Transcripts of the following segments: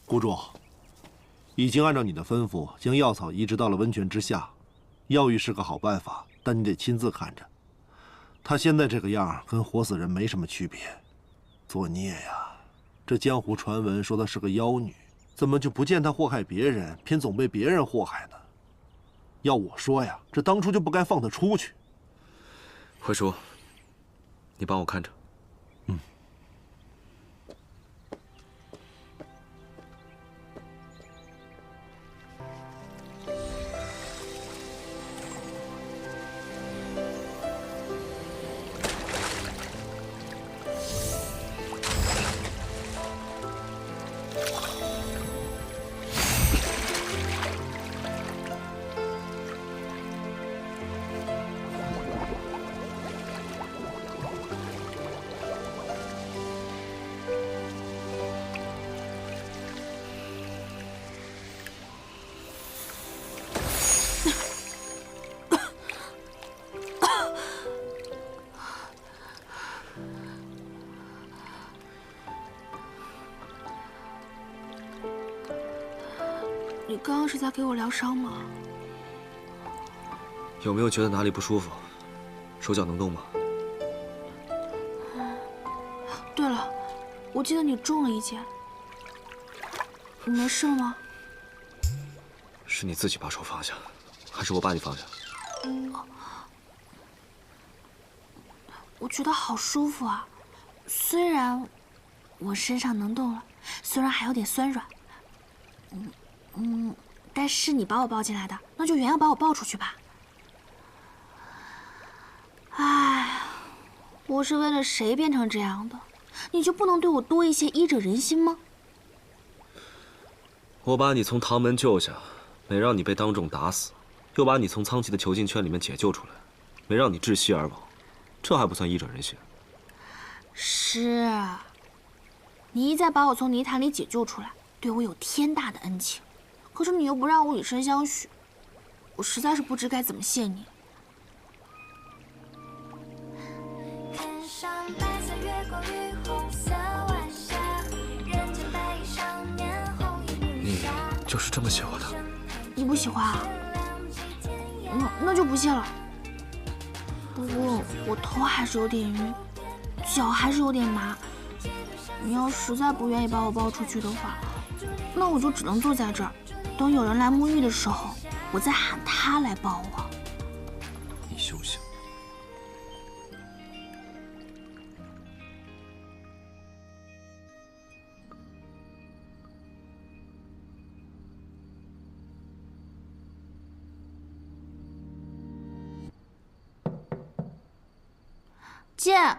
谷主，已经按照你的吩咐，将药草移植到了温泉之下。药浴是个好办法，但你得亲自看着。他现在这个样，跟活死人没什么区别。作孽呀！这江湖传闻说她是个妖女，怎么就不见她祸害别人，偏总被别人祸害呢？要我说呀，这当初就不该放她出去。辉叔，你帮我看着。 你刚刚是在给我疗伤吗？有没有觉得哪里不舒服？手脚能动吗？对了，我记得你中了一箭，你没事吗？是你自己把手放下，还是我把你放下？我觉得好舒服啊，虽然我身上能动了，虽然还有点酸软，但是你把我抱进来的，那就原样把我抱出去吧。唉，我是为了谁变成这样的？你就不能对我多一些医者仁心吗？我把你从唐门救下，没让你被当众打死，又把你从苍崎的囚禁圈里面解救出来，没让你窒息而亡，这还不算医者仁心？是，你一再把我从泥潭里解救出来，对我有天大的恩情。可是你又不让我以身相许，我实在是不知该怎么谢你。你就是这么写我的？你不喜欢啊？那就不谢了。不过我头还是有点晕，脚还是有点麻。你要实在不愿意把我抱出去的话，那我就只能坐在这儿。等有人来沐浴的时候，我再喊他来抱我。你休想！剑。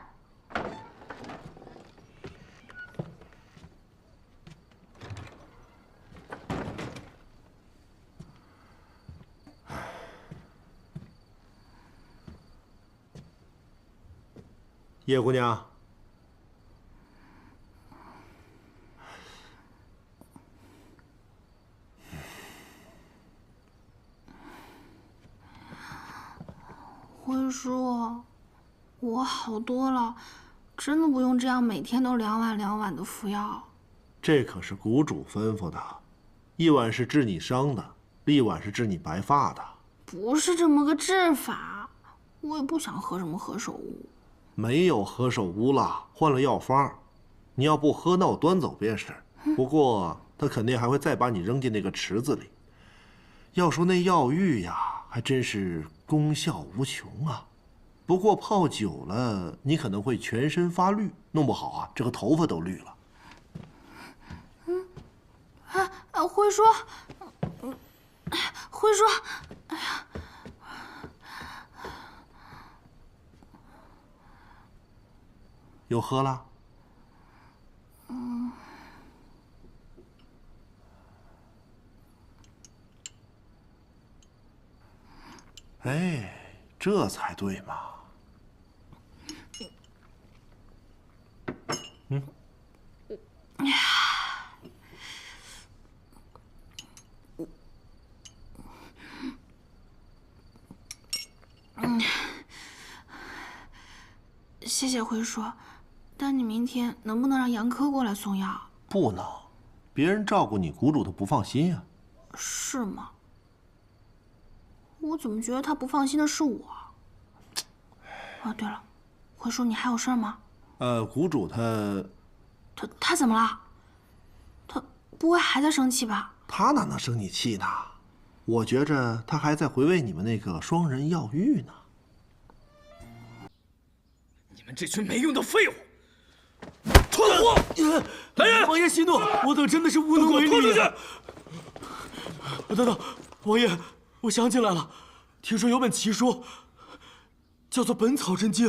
叶姑娘，辉叔，我好多了，真的不用这样每天都2碗2碗的服药。这可是谷主吩咐的，1碗是治你伤的，1碗是治你白发的。不是这么个治法，我也不想喝什么何首乌。没有何首乌了，换了药方。你要不喝，那我端走便是。不过他肯定还会再把你扔进那个池子里。要说那药浴呀，还真是功效无穷啊。不过泡久了，你可能会全身发绿，弄不好啊，这个头发都绿了。辉叔，辉叔，哎呀！有喝了？哎，这才对嘛。谢谢辉叔，但你明天能不能让杨科过来送药？不能，别人照顾你，谷主他不放心呀。是吗？我怎么觉得他不放心的是我？哦，对了，回叔，你还有事吗？谷主他怎么了？他不会还在生气吧？他哪能生你气呢？我觉着他还在回味你们那个双人药浴呢。你们这群没用的废物！拖货！来人！王爷息怒，我等真的是无能为力。拖出去！等等，王爷，我想起来了，听说有本奇书，叫做《本草真经》，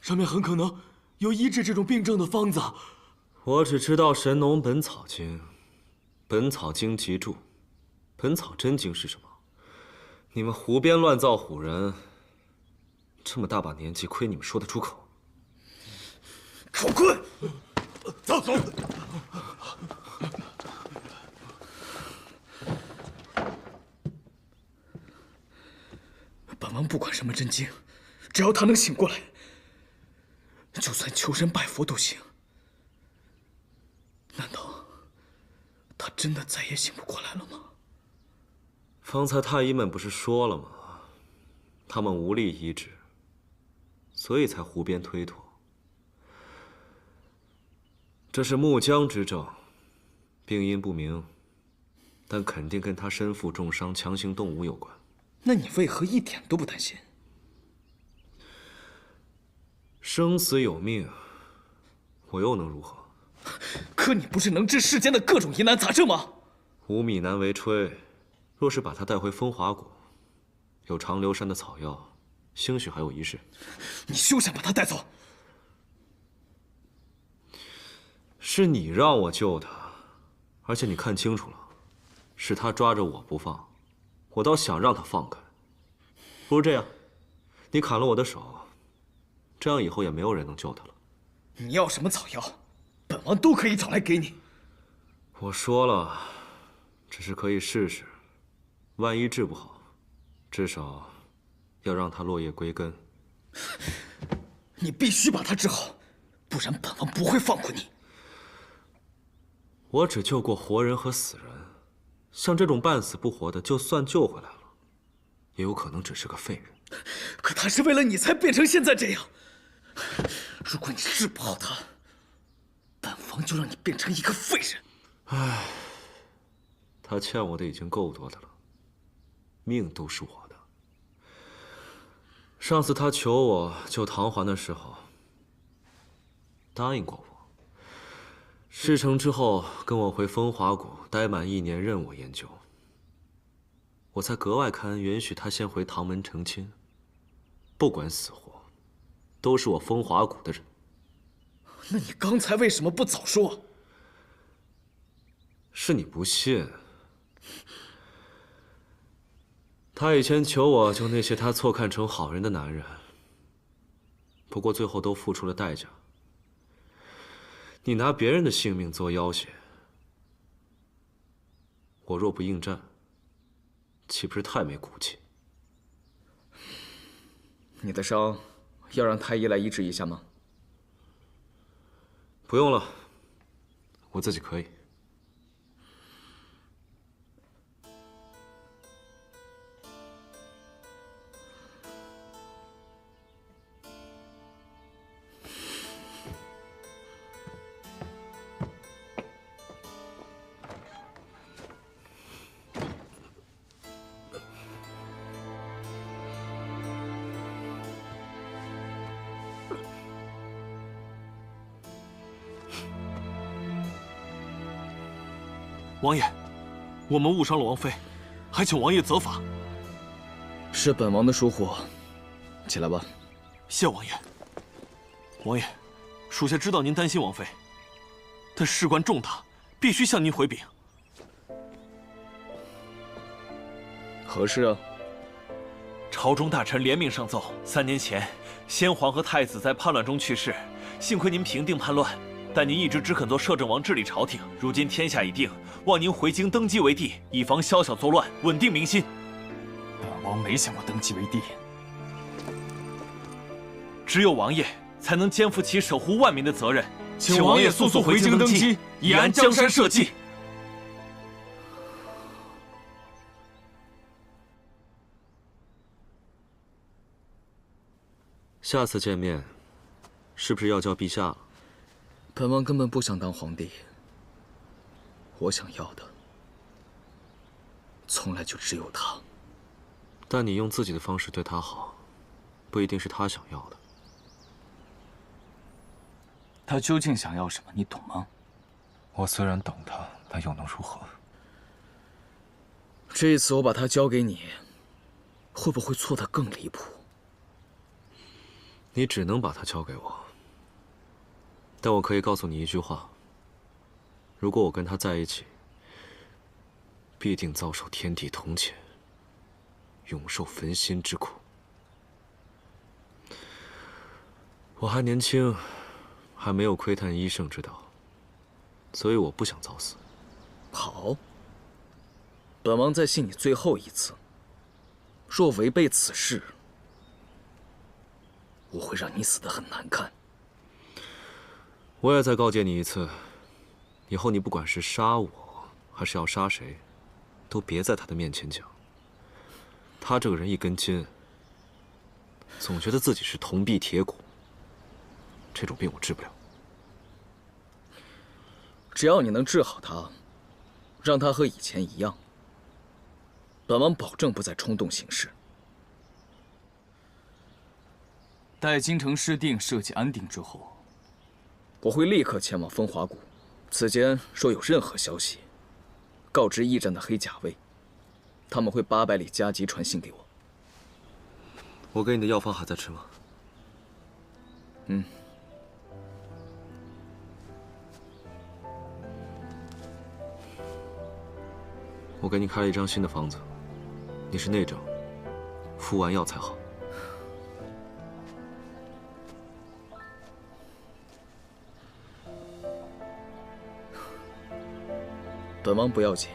上面很可能有医治这种病症的方子。我只知道《神农本草经》，《本草经集注》，《本草真经》是什么？你们胡编乱造唬人！这么大把年纪，亏你们说得出口。给我滚！走走。本王不管什么真经，只要他能醒过来，就算求神拜佛都行。难道他真的再也醒不过来了吗？方才太医们不是说了吗？他们无力医治，所以才胡编推脱。这是木僵之症，病因不明，但肯定跟他身负重伤、强行动武有关。那你为何一点都不担心？生死有命，我又能如何？可你不是能治世间的各种疑难杂症吗？无米难为炊，若是把他带回风华谷，有长留山的草药，兴许还有一试。你休想把他带走！是你让我救他，而且你看清楚了，是他抓着我不放，我倒想让他放开。不如这样，你砍了我的手，这样以后也没有人能救他了。你要什么草药，本王都可以找来给你。我说了，只是可以试试，万一治不好，至少要让他落叶归根。你必须把他治好，不然本王不会放过你。我只救过活人和死人，像这种半死不活的，就算救回来了，也有可能只是个废人。可他是为了你才变成现在这样。如果你治不好他，本王就让你变成一个废人。唉，他欠我的已经够多的了，命都是我的。上次他求我救唐环的时候，答应过我。事成之后，跟我回风华谷待满1年，任我研究。我才格外开恩，允许他先回唐门成亲。不管死活，都是我风华谷的人。那你刚才为什么不早说？是你不信。他以前求我救那些他错看成好人的男人，不过最后都付出了代价。你拿别人的性命做要挟，我若不应战，岂不是太没骨气？你的伤要让太医来医治一下吗？不用了，我自己可以。王爷，我们误伤了王妃，还请王爷责罚。是本王的疏忽，起来吧。谢王爷。王爷，属下知道您担心王妃，但事关重大，必须向您回禀。何事啊？朝中大臣联名上奏，3年前，先皇和太子在叛乱中去世，幸亏您平定叛乱。但您一直只肯做摄政王治理朝廷，如今天下已定，望您回京登基为帝，以防宵小作乱，稳定民心。本王没想过登基为帝，只有王爷才能肩负起守护万民的责任。请王爷速速回京登基，以安江山社稷。下次见面，是不是要叫陛下了？本王根本不想当皇帝，我想要的从来就只有他。但你用自己的方式对他好，不一定是他想要的。他究竟想要什么，你懂吗？我虽然懂他，但又能如何？这一次我把他交给你，会不会错得更离谱？你只能把他交给我，但我可以告诉你一句话：如果我跟他在一起，必定遭受天地同谴，永受焚心之苦。我还年轻，还没有窥探医圣之道，所以我不想早死。好，本王再信你最后一次。若违背此事，我会让你死得很难看。我也再告诫你一次，以后你不管是杀我，还是要杀谁，都别在他的面前讲。他这个人一根筋，总觉得自己是铜壁铁骨，这种病我治不了。只要你能治好他，让他和以前一样，本王保证不再冲动行事。待京城失定，社稷安定之后，我会立刻前往风华谷，此间若有任何消息，告知驿站的黑甲卫，他们会800里加急传信给我。我给你的药方还在吃吗？嗯。我给你开了一张新的方子，你是内症，服完药才好。本王不要紧，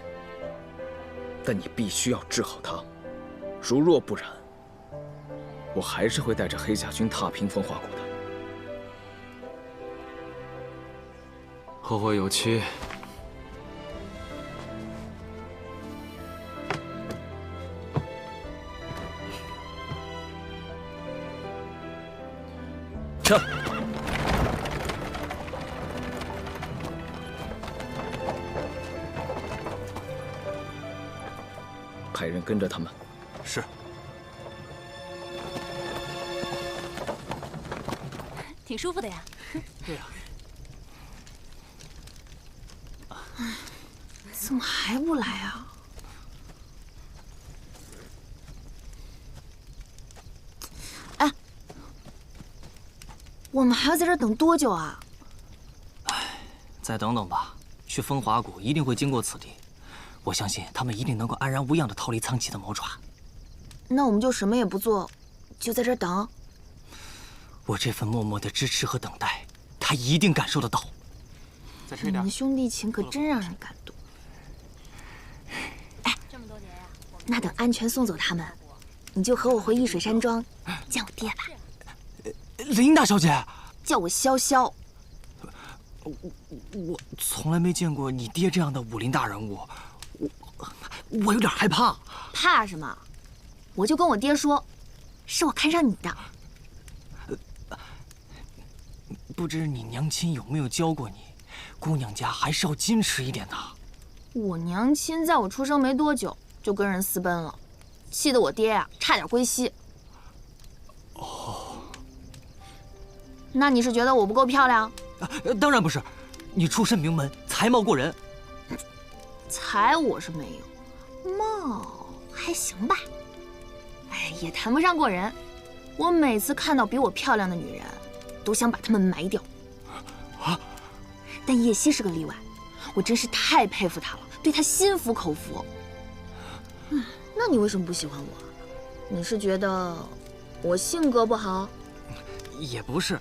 但你必须要治好他。如若不然，我还是会带着黑甲军踏平风华谷的。后会有期。撤！派人跟着他们。是。挺舒服的呀。对呀。怎么还不来啊？哎，我们还要在这儿等多久啊？再等等吧，去风华谷一定会经过此地，我相信他们一定能够安然无恙地逃离苍崎的魔爪。那我们就什么也不做，就在这儿等。我这份默默的支持和等待，他一定感受得到。你们的兄弟情可真让人感动。哎，那等安全送走他们，你就和我回易水山庄见我爹吧。林大小姐，叫我潇潇。我从来没见过你爹这样的武林大人物，我有点害怕。怕什么？我就跟我爹说，是我看上你的。不知你娘亲有没有教过你，姑娘家还是要矜持一点的。我娘亲在我出生没多久就跟人私奔了，气得我爹呀差点归西。哦，那你是觉得我不够漂亮？当然不是，你出身名门，才貌过人。才我是没有，貌还行吧。哎，也谈不上过人。我每次看到比我漂亮的女人，都想把她们埋掉。啊！但叶希是个例外，我真是太佩服她了，对她心服口服。那你为什么不喜欢我？你是觉得我性格不好？也不是，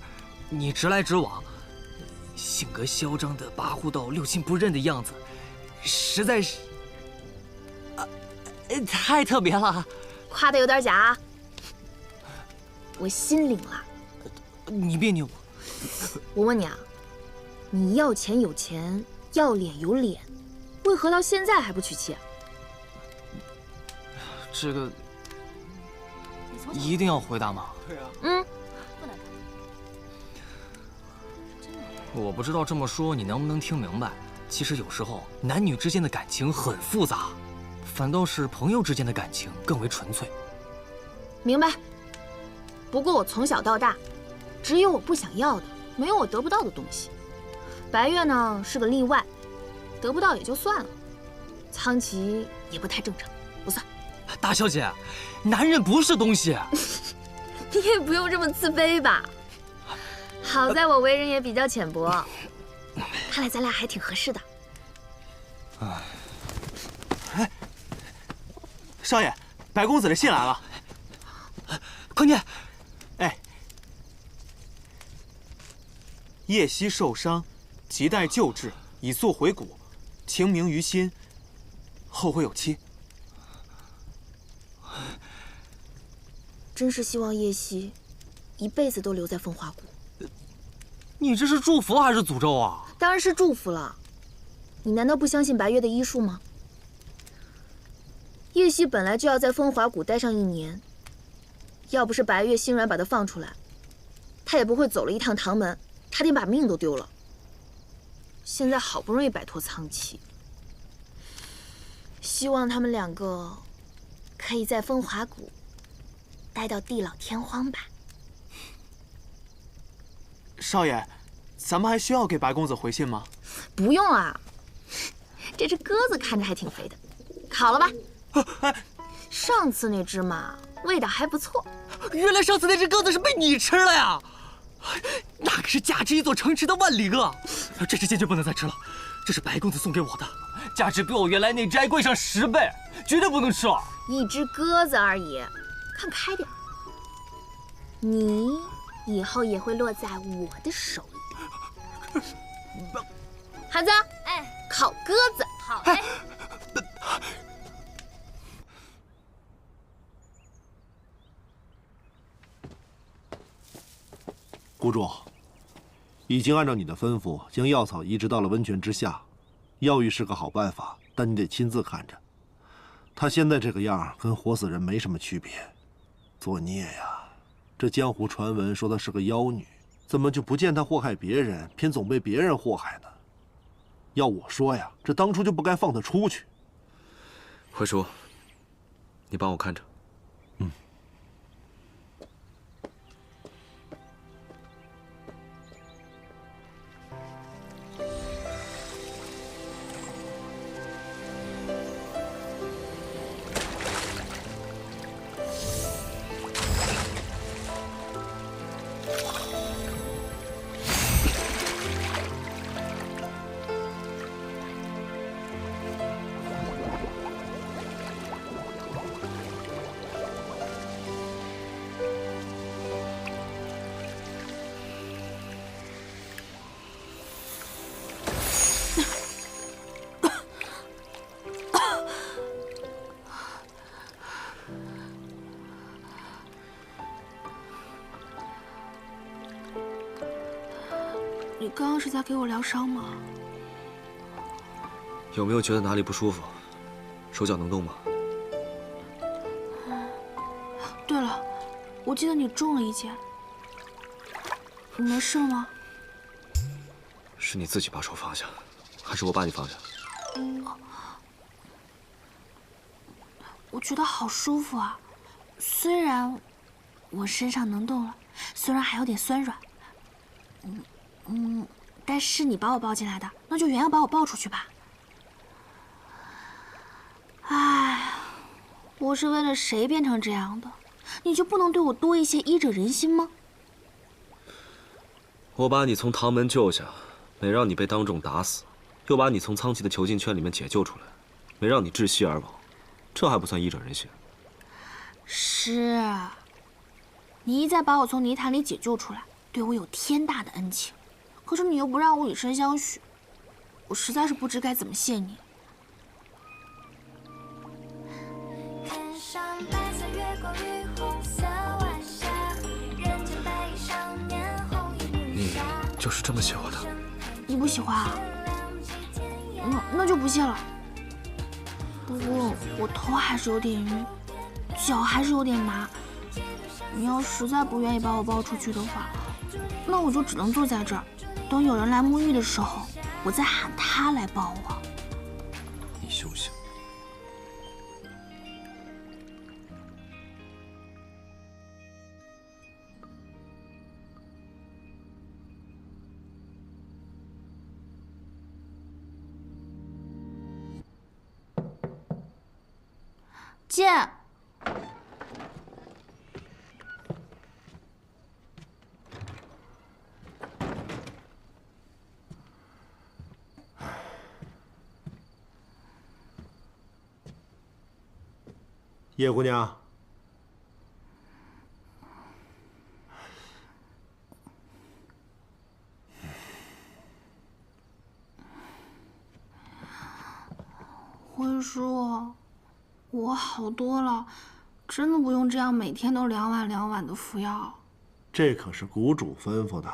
你直来直往，性格嚣张的跋扈到六亲不认的样子，实在是太特别了。夸得有点假啊。我心领了。你别扭。我问你啊，你要钱有钱，要脸有脸，为何到现在还不娶妻？这个一定要回答吗？对啊。嗯，我不知道这么说你能不能听明白。其实有时候男女之间的感情很复杂，反倒是朋友之间的感情更为纯粹。明白。不过我从小到大，只有我不想要的，没有我得不到的东西。白月呢是个例外，得不到也就算了。苍崎也不太正常，不算。大小姐，男人不是东西。你也不用这么自卑吧。好在我为人也比较浅薄，看来咱俩还挺合适的。哎，少爷，白公子的信来了。快念。哎，叶希受伤，急待救治，以速回谷，情明于心，后会有期。真是希望叶希一辈子都留在风华谷。你这是祝福还是诅咒啊？当然是祝福了。你难道不相信白月的医术吗？叶希本来就要在风华谷待上1年，要不是白月心软把他放出来，他也不会走了一趟唐门，差点把命都丢了。现在好不容易摆脱苍崎，希望他们2个可以在风华谷待到地老天荒吧。少爷，咱们还需要给白公子回信吗？不用啊，这只鸽子看着还挺肥的，烤了吧。上次那只嘛，味道还不错。原来上次那只鸽子是被你吃了呀！那可是价值1座城池的万里啊！这只坚决不能再吃了，这是白公子送给我的，价值比我原来那只还贵上10倍，绝对不能吃了。一只鸽子而已，看开点。你以后也会落在我的手里。孩子，哎，烤鸽子。好嘞。谷主，已经按照你的吩咐将药草移植到了温泉之下。药浴是个好办法，但你得亲自看着。他现在这个样跟活死人没什么区别。作孽呀！这江湖传闻说她是个妖女，怎么就不见她祸害别人，偏总被别人祸害呢？要我说呀，这当初就不该放她出去。辉叔，你帮我看着。你刚刚是在给我疗伤吗？有没有觉得哪里不舒服？手脚能动吗？对了，我记得你中了一箭，你没事吗？是你自己把手放下，还是我把你放下？我觉得好舒服啊，虽然我身上能动了，虽然还有点酸软，但是你把我抱进来的，那就原样把我抱出去吧。哎，我是为了谁变成这样的？你就不能对我多一些医者仁心吗？我把你从唐门救下，没让你被当众打死，又把你从苍崎的囚禁圈里面解救出来，没让你窒息而亡，这还不算医者仁心？是，你一再把我从泥潭里解救出来，对我有天大的恩情。可是你又不让我以身相许，我实在是不知该怎么谢你。你就是这么写我的？你不喜欢啊？那就不谢了。不过我头还是有点晕，脚还是有点麻。你要实在不愿意把我抱出去的话，那我就只能坐在这儿，等有人来沐浴的时候，我再喊他来抱我。你休想！进。叶姑娘，辉叔，我好多了，真的不用这样每天都2碗2碗的服药。这可是谷主吩咐的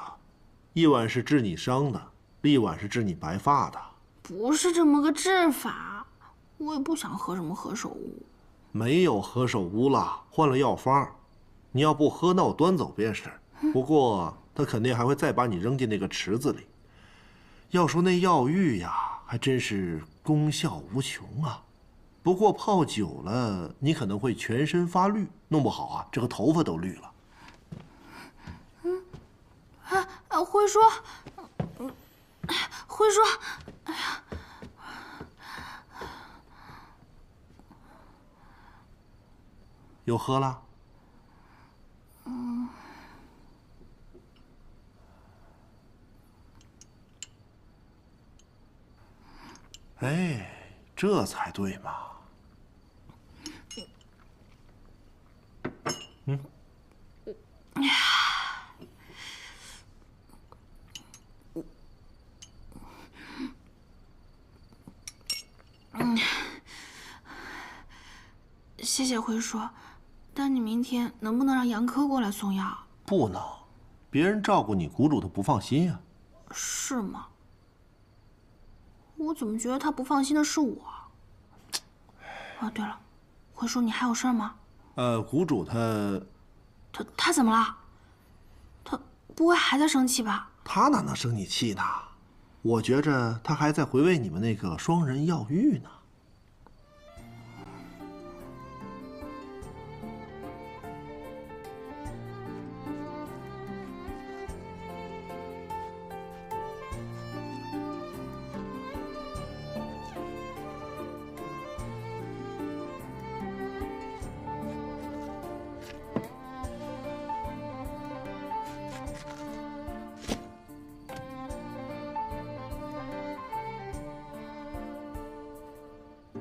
，1碗是治你伤的，1碗是治你白发的。不是这么个治法，我也不想喝什么何首乌。没有何首乌了，换了药方。你要不喝，那我端走便是。不过他肯定还会再把你扔进那个池子里。要说那药浴呀，还真是功效无穷啊。不过泡久了，你可能会全身发绿，弄不好啊，这个头发都绿了。辉叔，辉叔，哎呀！又喝了？哎，这才对嘛。谢谢辉叔，但你明天能不能让杨科过来送药？不能，别人照顾你，谷主他不放心呀。是吗？我怎么觉得他不放心的是我？哦，对了，辉叔，你还有事吗？谷主他怎么了？他不会还在生气吧？他哪能生你气呢？我觉着他还在回味你们那个双人药浴呢。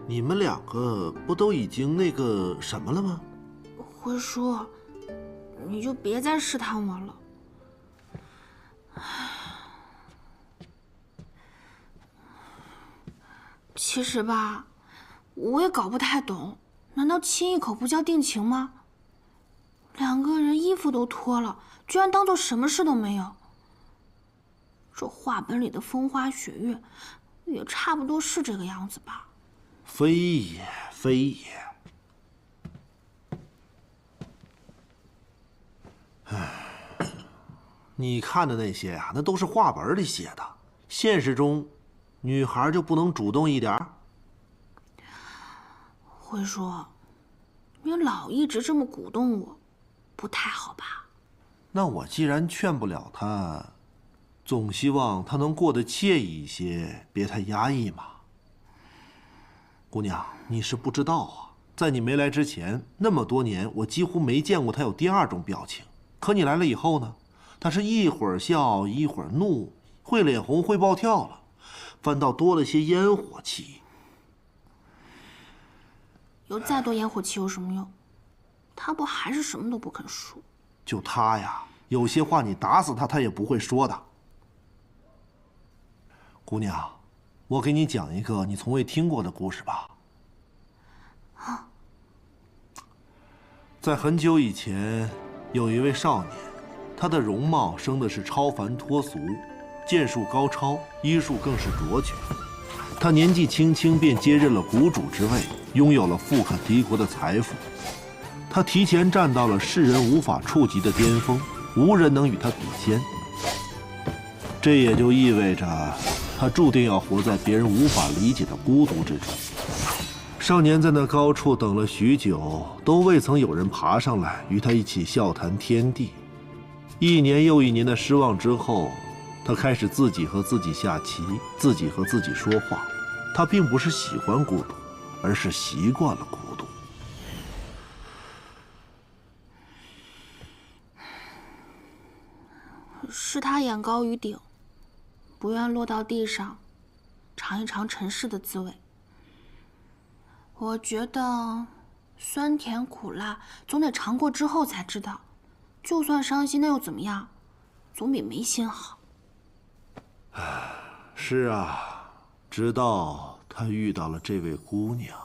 你们2个不都已经那个什么了吗？辉叔，你就别再试探我了。其实吧，我也搞不太懂，难道亲一口不叫定情吗？2个人衣服都脱了，居然当做什么事都没有。这话本里的风花雪月，也差不多是这个样子吧。非也，非也。唉，你看的那些呀，那都是话本里写的。现实中，女孩就不能主动一点？辉叔，你老一直这么鼓动我，不太好吧？那我既然劝不了她，总希望她能过得惬意一些，别太压抑嘛。姑娘，你是不知道啊，在你没来之前，那么多年，我几乎没见过她有第2种表情。可你来了以后呢，她是一会儿笑，一会儿怒，会脸红，会暴跳了，反倒多了些烟火气。有再多烟火气有什么用？她不还是什么都不肯说？就她呀，有些话你打死她，她也不会说的。姑娘，我给你讲一个你从未听过的故事吧。啊，在很久以前，有一位少年，他的容貌生的是超凡脱俗，剑术高超，医术更是卓绝。他年纪轻轻便接任了谷主之位，拥有了富可敌国的财富。他提前站到了世人无法触及的巅峰，无人能与他比肩。这也就意味着，他注定要活在别人无法理解的孤独之中。少年在那高处等了许久，都未曾有人爬上来与他一起笑谈天地。1年又1年的失望之后，他开始自己和自己下棋，自己和自己说话。他并不是喜欢孤独，而是习惯了孤独。是他眼高于顶，不愿落到地上，尝一尝尘世的滋味。我觉得酸甜苦辣总得尝过之后才知道，就算伤心那又怎么样，总比没心好。是啊，直到他遇到了这位姑娘。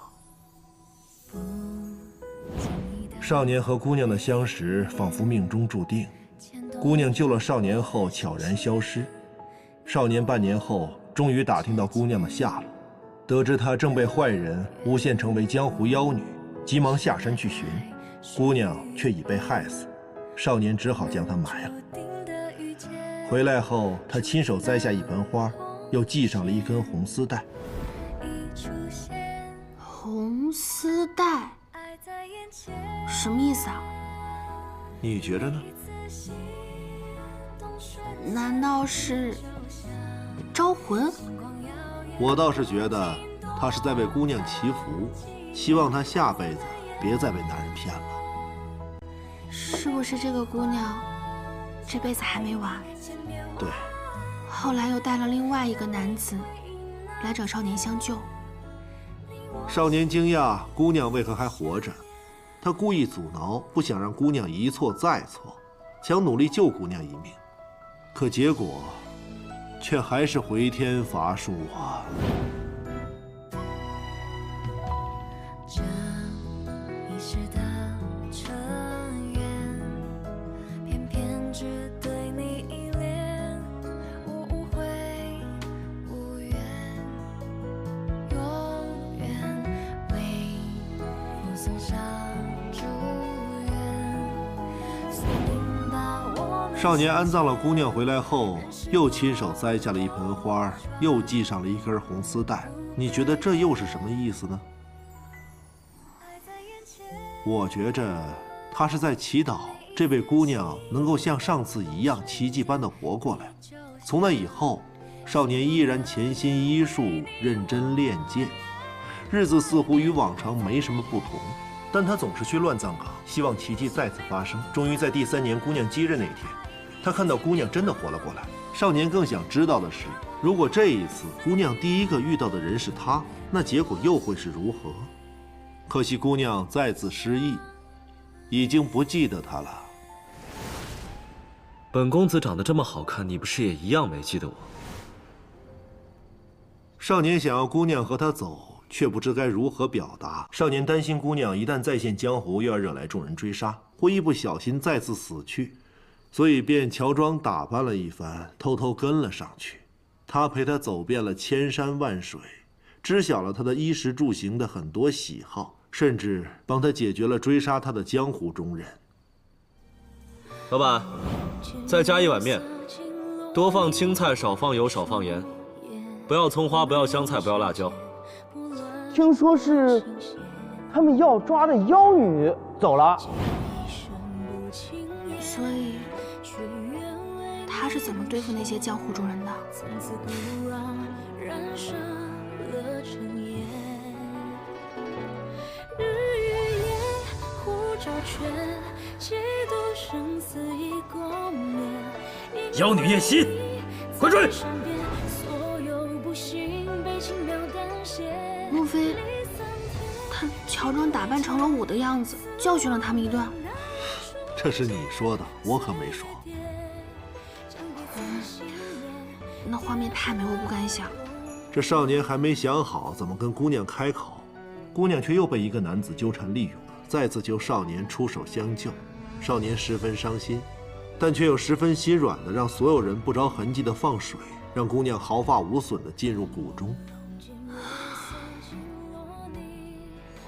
少年和姑娘的相识仿佛命中注定。姑娘救了少年后悄然消失，少年半年后终于打听到姑娘的下落，得知她正被坏人诬陷成为江湖妖女，急忙下山去寻，姑娘却已被害死，少年只好将她埋了。回来后，他亲手摘下一盆花，又系上了一根红丝带。红丝带，什么意思啊？你觉着呢？难道是招魂？我倒是觉得他是在为姑娘祈福，希望她下辈子别再被男人骗了。是不是这个姑娘这辈子还没完？对。后来又带了另外一个男子来找少年相救。少年惊讶姑娘为何还活着，他故意阻挠，不想让姑娘一错再错，想努力救姑娘一命，可结果却还是回天乏术啊！这一世的尘缘，偏偏只对你依恋，无误会无缘，永远为我送上祝愿。锁定把我们少年安葬了姑娘回来后，又亲手摘下了一盆花，又系上了一根红丝带。你觉得这又是什么意思呢？我觉着他是在祈祷这位姑娘能够像上次一样奇迹般的活过来。从那以后，少年依然潜心医术，认真练剑，日子似乎与往常没什么不同。但他总是去乱葬岗，希望奇迹再次发生。终于在第3年姑娘忌日那天，他看到姑娘真的活了过来。少年更想知道的是，如果这一次姑娘第一个遇到的人是他，那结果又会是如何？可惜姑娘再次失忆，已经不记得他了。本公子长得这么好看，你不是也一样没记得我？少年想要姑娘和他走，却不知该如何表达。少年担心姑娘一旦再现江湖，又要惹来众人追杀，会一不小心再次死去，所以便乔装打扮了一番，偷偷跟了上去。他陪她走遍了千山万水，知晓了她的衣食住行的很多喜好，甚至帮她解决了追杀她的江湖中人。老板，再加1碗面，多放青菜，少放油，少放盐，不要葱花，不要香菜，不要辣椒。听说是他们要抓的妖女走了，所以他是怎么对付那些江湖中人的？妖女叶希，快追！莫非他乔装打扮成了我的样子，教训了他们一顿？这是你说的，我可没说。那画面太美，我不敢想。这少年还没想好怎么跟姑娘开口，姑娘却又被一个男子纠缠利用，再次求少年出手相救。少年十分伤心，但却又十分心软的让所有人不着痕迹的放水，让姑娘毫发无损的进入谷中。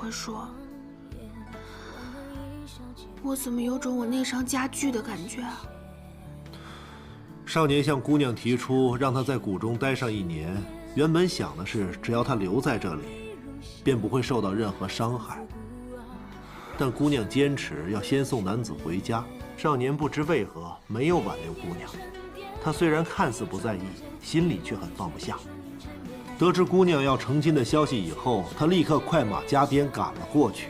我说，我怎么有种我内伤加剧的感觉啊？少年向姑娘提出让他在谷中待上1年，原本想的是只要他留在这里，便不会受到任何伤害。但姑娘坚持要先送男子回家，少年不知为何没有挽留姑娘。他虽然看似不在意，心里却很放不下。得知姑娘要成亲的消息以后，他立刻快马加鞭赶了过去。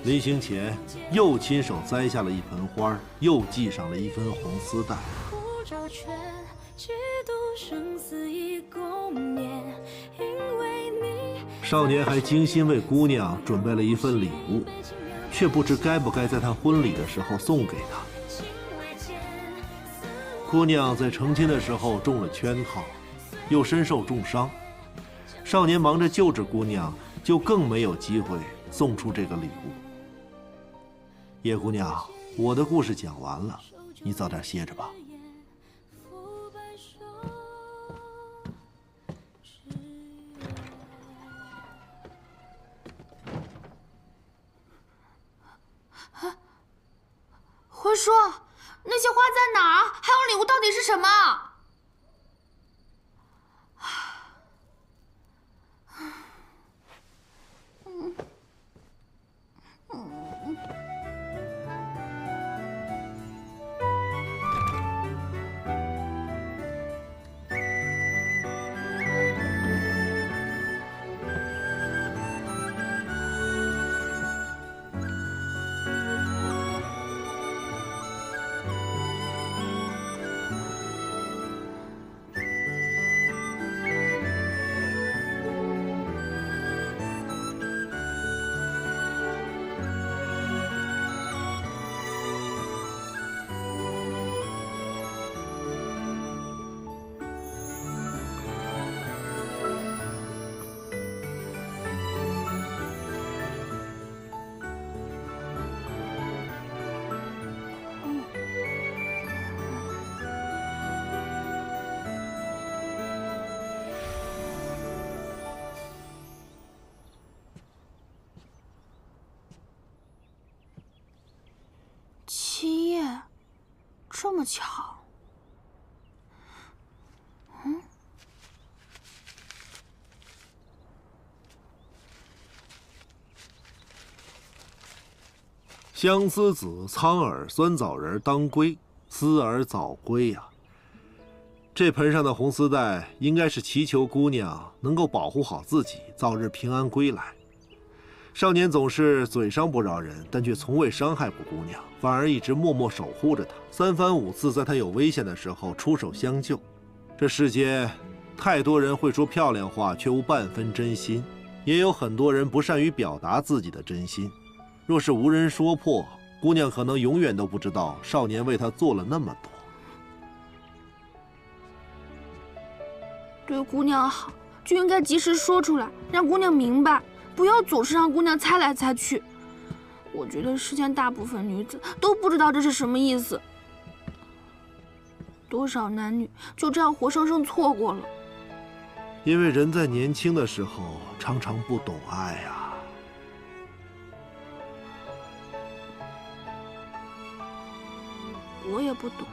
临行前，又亲手摘下了一盆花，又系上了一根红丝带。少年还精心为姑娘准备了一份礼物，却不知该不该在她婚礼的时候送给她。姑娘在成亲的时候中了圈套，又身受重伤，少年忙着救治姑娘，就更没有机会送出这个礼物。叶姑娘，我的故事讲完了，你早点歇着吧。回叔，那些花在哪儿？还有礼物到底是什么？7夜，这么巧。相思子、苍耳、酸枣仁当归，思儿早归呀。这盆上的红丝带应该是祈求姑娘能够保护好自己，早日平安归来。少年总是嘴上不饶人，但却从未伤害过姑娘，反而一直默默守护着她，3番5次在她有危险的时候出手相救。这世间太多人会说漂亮话，却无半分真心，也有很多人不善于表达自己的真心。若是无人说破，姑娘可能永远都不知道少年为她做了那么多。对姑娘好，就应该及时说出来，让姑娘明白。不要总是让姑娘猜来猜去。我觉得世间大部分女子都不知道这是什么意思。多少男女就这样活生生错过了。因为人在年轻的时候常常不懂爱啊。我也不懂。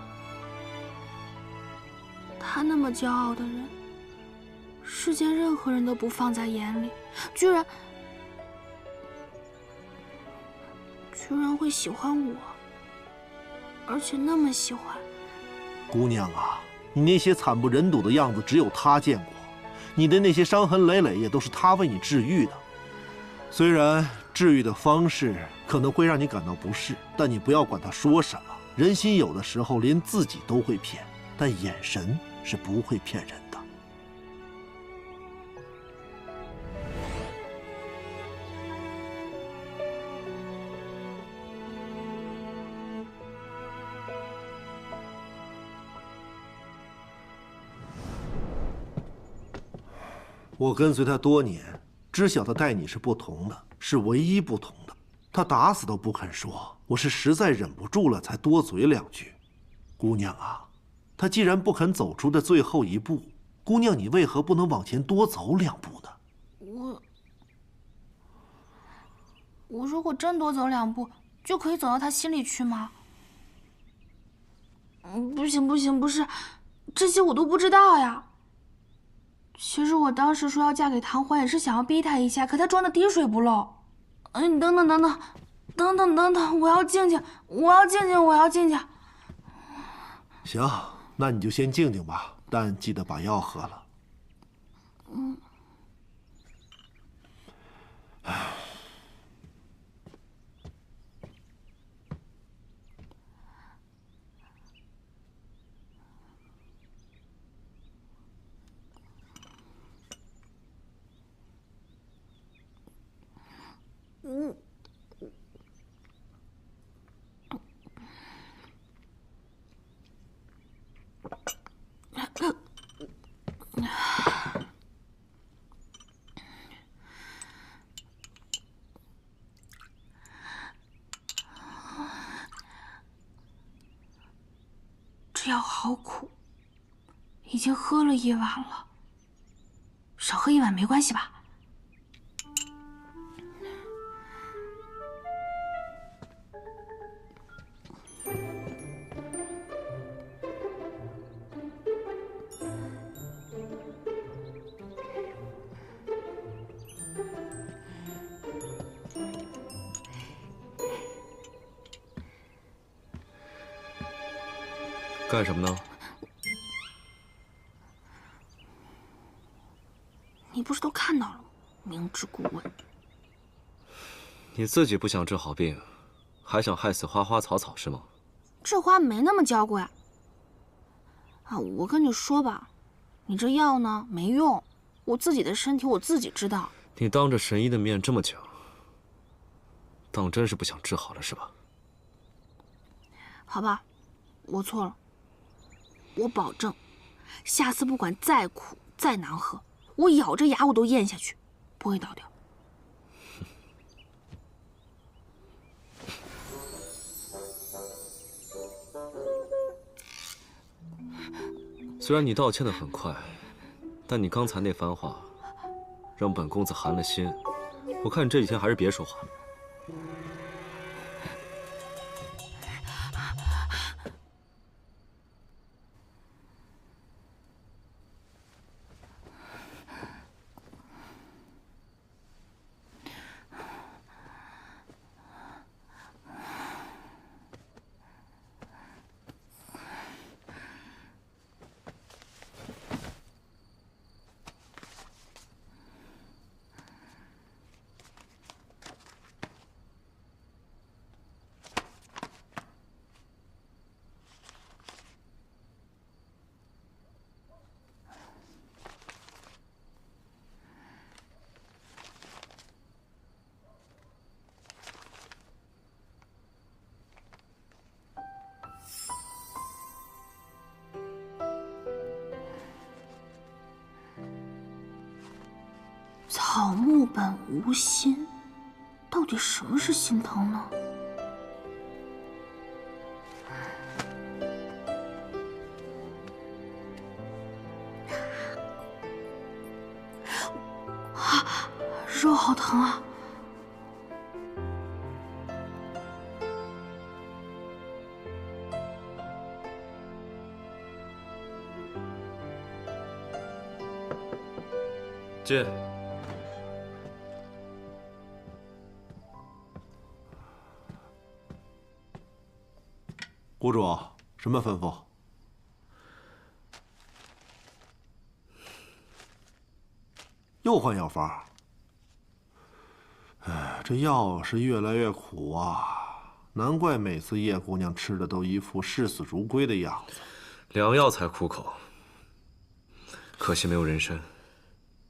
他那么骄傲的人，世间任何人都不放在眼里，居然会喜欢我，而且那么喜欢。姑娘啊，你那些惨不忍睹的样子只有他见过，你的那些伤痕累累也都是他为你治愈的。虽然治愈的方式可能会让你感到不适，但你不要管他说什么。人心有的时候连自己都会骗，但眼神是不会骗人的。我跟随他多年，知晓他待你是不同的，是唯一不同的。他打死都不肯说，我是实在忍不住了，才多嘴2句。姑娘啊，他既然不肯走出这最后一步，姑娘你为何不能往前多走2步呢？我如果真多走2步，就可以走到他心里去吗？不行，不是，这些我都不知道呀。其实我当时说要嫁给唐欢，也是想要逼他一下，可他装的滴水不漏。你等等，我要静静，我要静静。行，那你就先静静吧，但记得把药喝了。这药好苦，已经喝了1碗了，少喝1碗没关系吧？干什么呢？你不是都看到了吗？明知故问。你自己不想治好病，还想害死花花草草是吗？这花没那么娇贵。啊，我跟你说吧，你这药呢没用，我自己的身体我自己知道。你当着神医的面这么讲，当真是不想治好了是吧？好吧，我错了。我保证，下次不管再苦再难喝，我咬着牙我都咽下去，不会倒掉。虽然你道歉的很快，但你刚才那番话，让本公子寒了心。我看你这几天还是别说话了。草木本无心，到底什么是心疼呢？啊，肉好疼啊！进。谷主，什么吩咐？又换药方？哎，这药是越来越苦啊！难怪每次叶姑娘吃的都一副视死如归的样子。良药才苦口，可惜没有人参。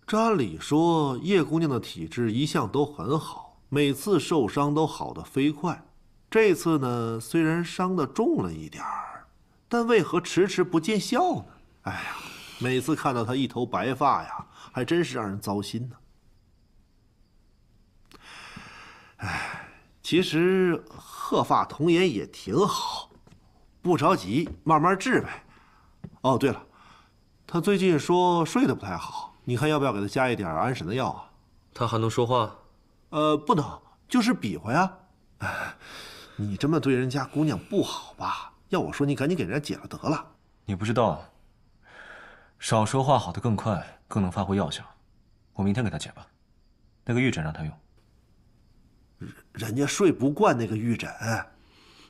这按理说，叶姑娘的体质一向都很好，每次受伤都好得飞快。这次呢，虽然伤得重了一点儿，但为何迟迟不见效呢？哎呀，每次看到她一头白发呀，还真是让人糟心呢。哎，其实鹤发童颜也挺好，不着急，慢慢治呗。哦，对了，她最近说睡得不太好，你看要不要给她加一点安神的药啊？她还能说话？不能，就是比划呀。你这么对人家姑娘不好吧？要我说，你赶紧给人家解了得了。你不知道，少说话，好得更快，更能发挥药效。我明天给他解吧。那个玉枕让他用。人家睡不惯那个玉枕，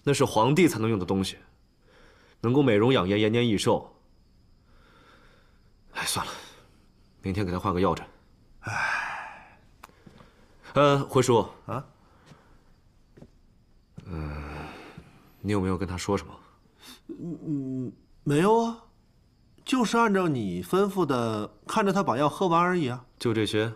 那是皇帝才能用的东西，能够美容养颜、延年益寿。哎，算了，明天给他换个药枕。哎，辉叔啊，你有没有跟他说什么？没有啊，就是按照你吩咐的，看着他把药喝完而已啊。就这些？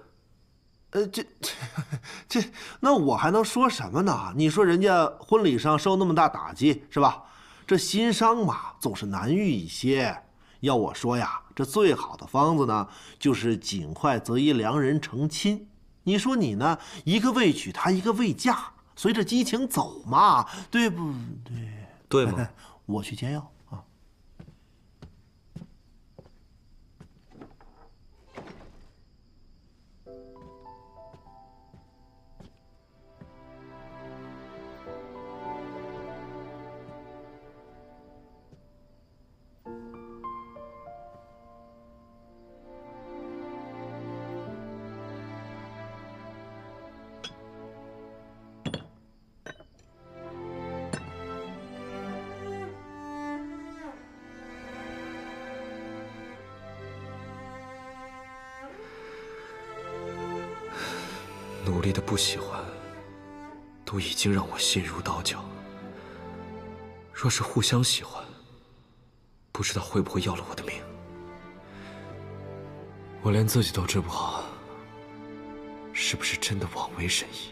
那我还能说什么呢？你说人家婚礼上受那么大打击，是吧？这心伤嘛，总是难愈一些。要我说呀，这最好的方子呢，就是尽快择一良人成亲。你说你呢，一个未娶她，一个未嫁，随着激情走嘛，对不对？对吗？我去煎药啊。努力的不喜欢，都已经让我心如刀绞。若是互相喜欢，不知道会不会要了我的命。我连自己都治不好，是不是真的枉为神医？